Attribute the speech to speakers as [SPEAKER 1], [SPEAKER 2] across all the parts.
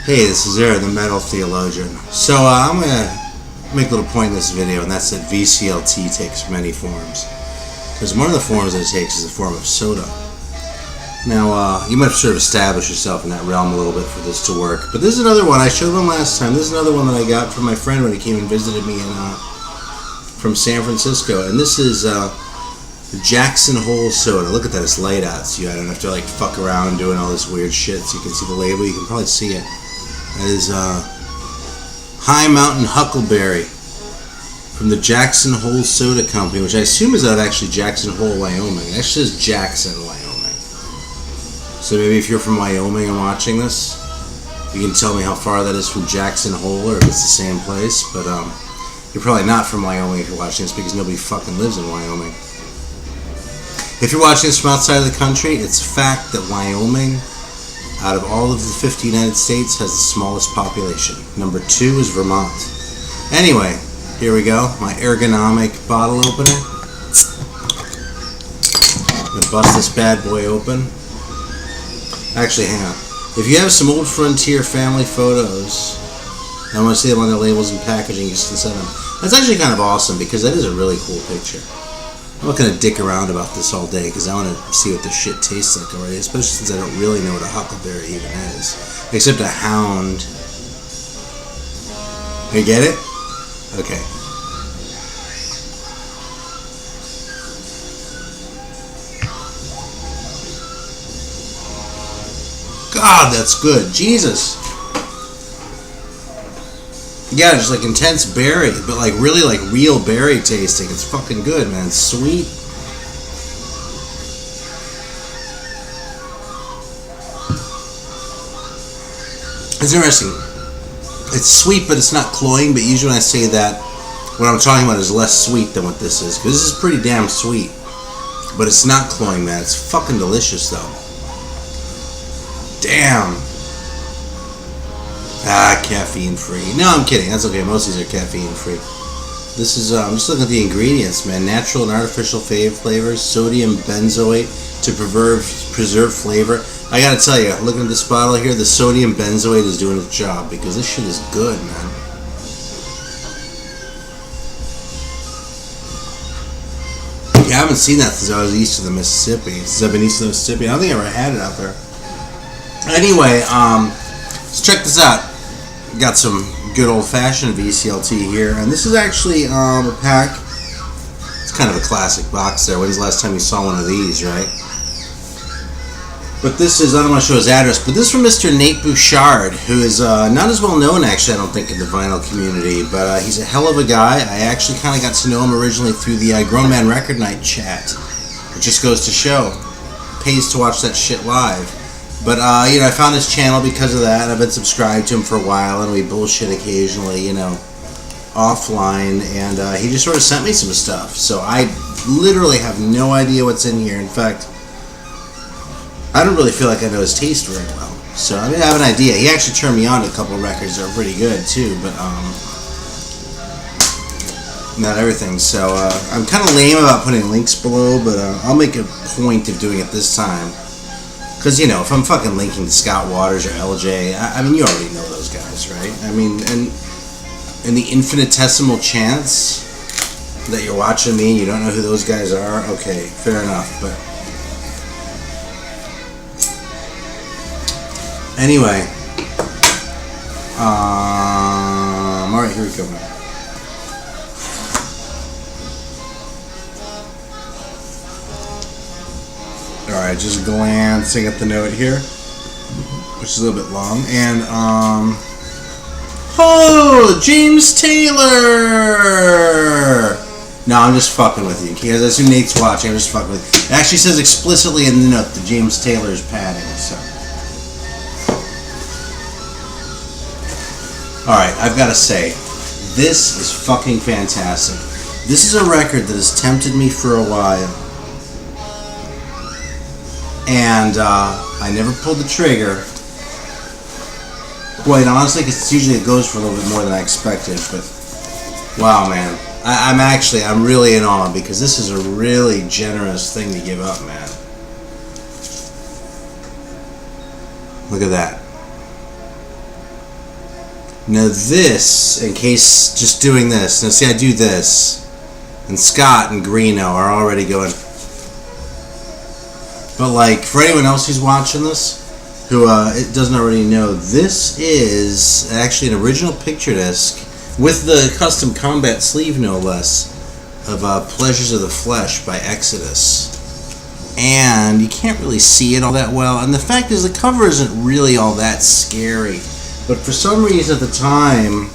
[SPEAKER 1] Hey, this is Aaron, the Metal Theologian. So I'm going to make a little point in this video, and that's that VCLT takes many forms. Because one of the forms that it takes is the form of soda. Now, you might have sort of established yourself in that realm a little bit for this to work. But this is another one. I showed one last time. This is another one that I got from my friend when he came and visited me from San Francisco. And this is Jackson Hole soda. Look at that, it's light out, so I don't have to like fuck around doing all this weird shit. So you can see the label. You can probably see it. That is High Mountain Huckleberry from the Jackson Hole Soda Company, which I assume is out of actually Jackson Hole, Wyoming. It actually says Jackson, Wyoming. So maybe if you're from Wyoming and watching this, you can tell me how far that is from Jackson Hole, or if it's the same place. But you're probably not from Wyoming if you're watching this, because nobody fucking lives in Wyoming. If you're watching this from outside of the country, it's a fact that Wyoming, out of all of the 50 United States, has the smallest population. Number 2 is Vermont. Anyway, here we go. My ergonomic bottle opener. I'm going to bust this bad boy open. Actually, hang on. If you have some old Frontier family photos, and I want to see them on their labels and packaging, you can send them. That's actually kind of awesome, because that is a really cool picture. I'm not going to dick around about this all day because I want to see what this shit tastes like already, especially since I don't really know what a huckleberry even is, except a hound. You get it? Okay. God, that's good. Jesus. Yeah, just like intense berry, but like really like real berry tasting. It's fucking good, man. It's sweet. It's interesting. It's sweet, but it's not cloying. But usually when I say that, what I'm talking about is less sweet than what this is. Because this is pretty damn sweet. But it's not cloying, man. It's fucking delicious, though. Damn. Caffeine free. No, I'm kidding. That's okay. Most of these are caffeine free. This is, I'm just looking at the ingredients, man. Natural and artificial flavors, sodium benzoate to preserve flavor. I gotta tell you, looking at this bottle here, the sodium benzoate is doing its job because this shit is good, man. Yeah, I haven't seen that since I was east of the Mississippi. Since I've been east of the Mississippi. I don't think I ever had it out there. Anyway, let's check this out. Got some good old-fashioned VCLT here, and this is actually a pack. It's kind of a classic box there. When's the last time you saw one of these, right? But this is, I don't want to show his address, but this is from Mr. Nate Bouchard, who is not as well known, actually, I don't think, in the vinyl community, but he's a hell of a guy. I actually kind of got to know him originally through the Grown Man Record Night chat. It just goes to show. Pays to watch that shit live. But, you know, I found his channel because of that. I've been subscribed to him for a while, and we bullshit occasionally, you know, offline. And he just sort of sent me some stuff. So I literally have no idea what's in here. In fact, I don't really feel like I know his taste very well. So, I mean, I have an idea. He actually turned me on to a couple of records that are pretty good, too. But, not everything. So, I'm kind of lame about putting links below, but I'll make a point of doing it this time. Because, you know, if I'm fucking linking to Scott Waters or LJ, I mean, you already know those guys, right? I mean, and the infinitesimal chance that you're watching me and you don't know who those guys are, okay, fair enough. But anyway, alright, here we go. Alright, just glancing at the note here, which is a little bit long, and, oh, James Taylor! No, I'm just fucking with you, because I assume Nate's watching, I'm just fucking with you. It actually says explicitly in the note that James Taylor is padding, so. Alright, I've got to say, this is fucking fantastic. This is a record that has tempted me for a while. And I never pulled the trigger, quite honestly, because usually it goes for a little bit more than I expected. But wow, man, I'm really in awe, because this is a really generous thing to give up, man. Look at that. Now this, in case just doing this, now see I do this, and Scott and Greeno are already going. But like for anyone else who's watching this, who it doesn't already know, this is actually an original picture disc with the custom combat sleeve, no less, of Pleasures of the Flesh by Exodus. And you can't really see it all that well. And the fact is, the cover isn't really all that scary. But for some reason at the time,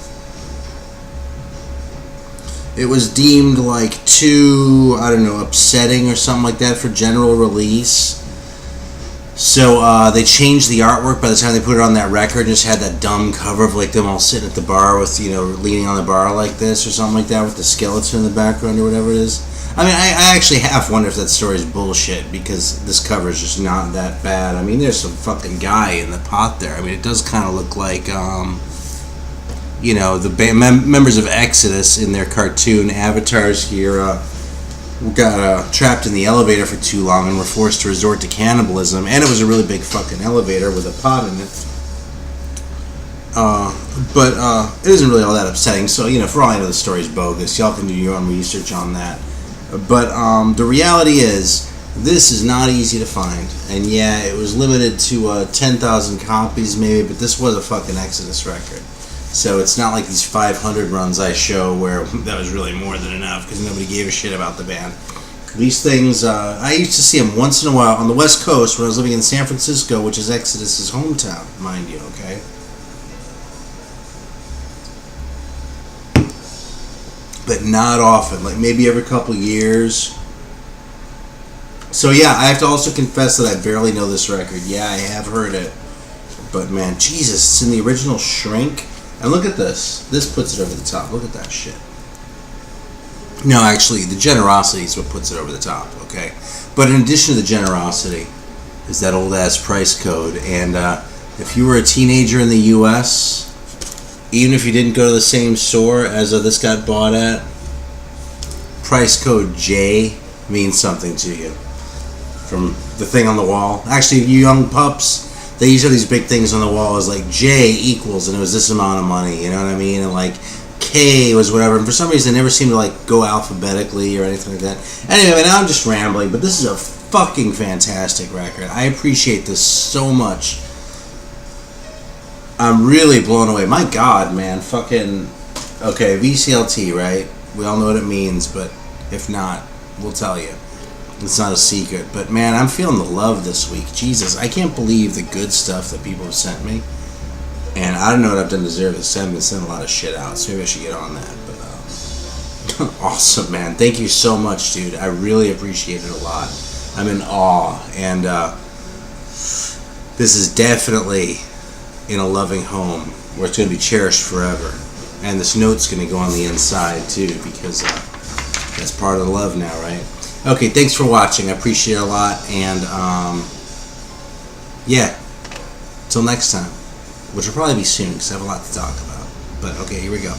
[SPEAKER 1] it was deemed like too, I don't know, upsetting or something like that for general release. So they changed the artwork by the time they put it on that record. Just had that dumb cover of like them all sitting at the bar with, you know, leaning on the bar like this or something like that with the skeleton in the background or whatever it is. I mean, I actually half wonder if that story is bullshit because this cover is just not that bad. I mean, there's some fucking guy in the pot there. I mean, it does kind of look like, you know, the members of Exodus in their cartoon avatars here got trapped in the elevator for too long and were forced to resort to cannibalism. And it was a really big fucking elevator with a pot in it. But it isn't really all that upsetting. So, you know, for all I know, the story's bogus. Y'all can do your own research on that. But the reality is, this is not easy to find. And yeah, it was limited to 10,000 copies maybe, but this was a fucking Exodus record. So it's not like these 500 runs I show where that was really more than enough because nobody gave a shit about the band. These things, I used to see them once in a while on the West Coast when I was living in San Francisco, which is Exodus's hometown, mind you, okay? But not often, like maybe every couple years. So yeah, I have to also confess that I barely know this record. Yeah, I have heard it. But man, Jesus, it's in the original shrink. And look at this. This puts it over the top. Look at that shit. No, actually, the generosity is what puts it over the top, okay? But in addition to the generosity is that old-ass price code. And if you were a teenager in the U.S., even if you didn't go to the same store as this got bought at, price code J means something to you. From the thing on the wall. Actually, you young pups, they used to have these big things on the wall as like J equals, and it was this amount of money, you know what I mean? And like K was whatever. And for some reason, they never seemed to like go alphabetically or anything like that. Anyway, now I'm just rambling, but this is a fucking fantastic record. I appreciate this so much. I'm really blown away. My God, man. Fucking... Okay, VCLT, right? We all know what it means, but if not, we'll tell you. It's not a secret. But, man, I'm feeling the love this week. Jesus, I can't believe the good stuff that people have sent me. And I don't know what I've done to deserve this. I've been sending a lot of shit out, so maybe I should get on that. But, awesome, man. Thank you so much, dude. I really appreciate it a lot. I'm in awe. And, this is definitely... in a loving home where it's going to be cherished forever. And this note's going to go on the inside too because that's part of the love now, right? Okay, thanks for watching. I appreciate it a lot. And yeah, till next time, which will probably be soon because I have a lot to talk about. But okay, here we go.